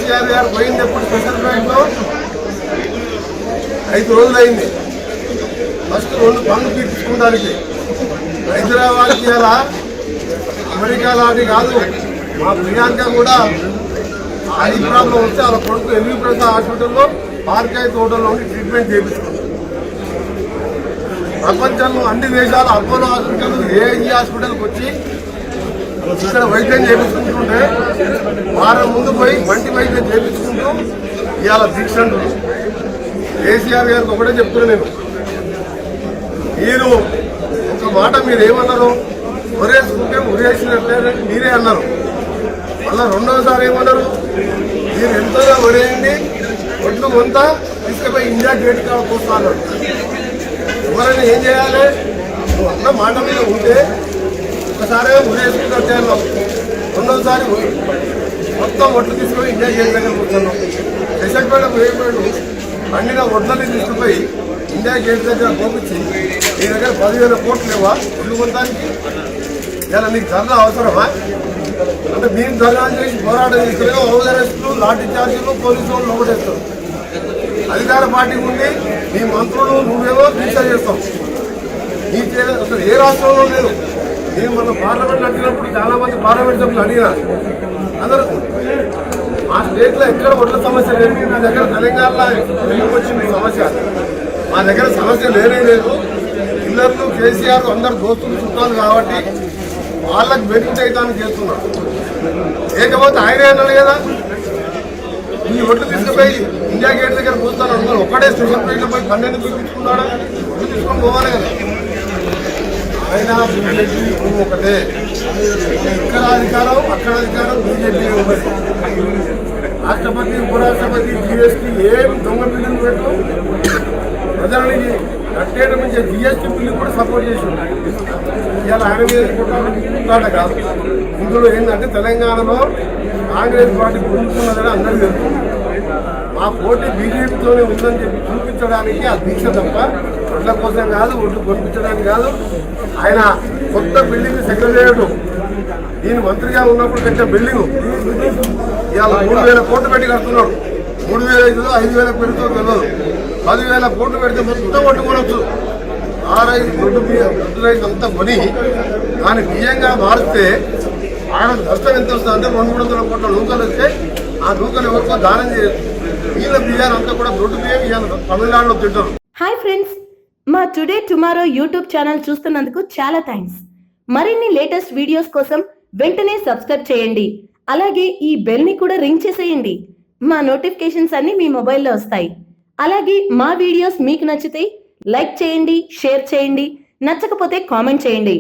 కేసీఆర్ గారు పోయింది ఎప్పుడు స్పెషల్ ఫ్లైట్లో 5 రోజులు అయింది. ఫస్ట్ 2 పనులు తీర్చుకోవడానికి హైదరాబాద్కి అలా అమెరికా లాంటి కాదు. మా ప్రియాంక కూడా ఐ ప్రాబ్లం వస్తే వాళ్ళ కొడుకు ఎల్వి ప్రసాద్ హాస్పిటల్లో పార్కాయ తోటలో ఉండి ట్రీట్మెంట్ చేయించుకుంది. ప్రపంచంలో అన్ని దేశాలు అపోలో హాస్పిటల్ ఏఐజీ హాస్పిటల్కి వచ్చి ఇక్కడ వైద్యం చేయించుకుంటుంటే వారం ముందు పోయి మంటి వైద్యం చేయించుకుంటూ ఇవాళ దీక్షలు. కేసీఆర్ గారికి ఒకటే చెప్తున్నా నేను, మీరు ఒక మాట మీరు ఏమన్నారు, ఒరేసుకుంటే ఉరేసినట్లే మీరే అన్నారు. మళ్ళీ రెండోసారి ఏమన్నారు, మీరు ఎంతగా ఒరేయండి ఒడ్లు కొంత తీసుకుపోయి ఇండియా గేట్ కాడ కూర్చున్నారు. ఎవరైనా ఏం చేయాలి, నువ్వు అన్న మాట మీద ఉంటే ఒకసారి ఉరేసుకున్నట్టే అన్నావు, రెండోసారి మొత్తం ఒడ్లు తీసుకుపోయి ఇండియా గేట్ దగ్గర కూర్చున్నాం. విశాఖపేట వేయబడి పండిన ఒడ్లని తీసుకుపోయి ఇండియా గేట్ దగ్గర పంపించి నీ దగ్గర 10,000 కోట్లు లేవా ఒడ్లు కొనడానికి? ఇలా నీకు ధరలు అవసరమా? అంటే మీరు ధర్నాలు చేసి పోరాటం చేస్తేనే హౌస్ అరెస్టులు, లాఠీ చార్జీలు, పోలీసు వాళ్ళు లోపడేస్తారు. అధికార పార్టీ ఉండి నీ మంత్రులు నువ్వేమో దీక్ష చేస్తావు. నీ అసలు ఏ రాష్ట్రంలో లేదు. నేను మన పార్లమెంట్ అడిగినప్పుడు చాలా మంది పార్లమెంట్ సభ్యులు అడిగినా, అందరూ మా స్టేట్లో ఎక్కడ ఒడ్ల సమస్య లేదు. నా దగ్గర తెలంగాణలో ఎందుకు వచ్చింది సమస్య? మా దగ్గర సమస్య లేనే లేదు. పిల్లర్లు కేసీఆర్ అందరు దోస్తులు చుట్టాలు కాబట్టి వాళ్ళకి బెనిఫిట్ అవుతానికి చేస్తున్నాడు. లేకపోతే ఆయనే అన్నాడు కదా, ఈ ఒడ్లు తీసుకుపోయి ఇండియా గేట్ దగ్గర కూర్చున్నాను అందరూ ఒక్కడే స్పెషల్ ఫ్లైట్లో పోయి 12 తీసుకున్నాడా? ఒడ్లు తీసుకొని పోవాలి కదా. ఆయన బీజేపీ ఒకటే, ఇక్కడ అధికారం అక్కడ అధికారం బీజేపీ ఒకటి. రాష్ట్రపతి, ఉపరాష్ట్రపతి, జీఎస్టీ ఏం దొంగ బిల్లులు పెట్టు ప్రజలని కట్టేట నుంచి జీఎస్టీ బిల్లు కూడా సపోర్ట్ చేసి ఉన్నాయి. ఇవాళ ఆయన మీద కాదు. ఇందులో ఏంటంటే తెలంగాణలో కాంగ్రెస్ పార్టీ పుంజుకున్నదని అందరికీ తెలుసు. మా పోటీ బీజేపీతోనే ఉందని చెప్పి చూపించడానికి ఆ దీక్ష తప్ప ఒడ్ల కోసం కాదు, ఒడ్లు కొనిపించడానికి కాదు. ఆయన కొత్త బిల్డింగ్ సెక్రటేరియట్ నేను మంత్రిగా ఉన్నప్పుడు కట్టిన బిల్డింగ్ ఇవాళ 3,000 కోట్లు పెట్టి కడుతున్నాడు. 3,500 5,000 పెడుతూ తెలియదు. 10,000 కోట్లు పెడితే మొత్తం ఒడ్డు కొనవచ్చు. 6-5 దొడ్డు బియ్యం దొడ్డు రైతు అంతా కొని దాన్ని బియ్యంగా మారిస్తే ఆయన నష్టం ఎంత వస్తుంది అంటే 200-300 కోట్ల నూకలు వస్తే ఆ నూకలు ఎవరికో దానం చేయొచ్చు. వీళ్ళ బియ్యాన్ని అంతా కూడా దొడ్డు బియ్యం ఇవాళ తమిళనాడులో తింటారు. హాయ్ ఫ్రెండ్స్, మా టుడే టుమారో యూట్యూబ్ ఛానల్ చూస్తున్నందుకు చాలా థ్యాంక్స్. మరిన్ని లేటెస్ట్ వీడియోస్ కోసం వెంటనే సబ్స్క్రైబ్ చేయండి. అలాగే ఈ బెల్ ని కూడా రింగ్ చేసేయండి. మా నోటిఫికేషన్స్ అన్ని మీ మొబైల్లో వస్తాయి. అలాగే మా వీడియోస్ మీకు నచ్చితే లైక్ చేయండి, షేర్ చేయండి, నచ్చకపోతే కామెంట్ చేయండి.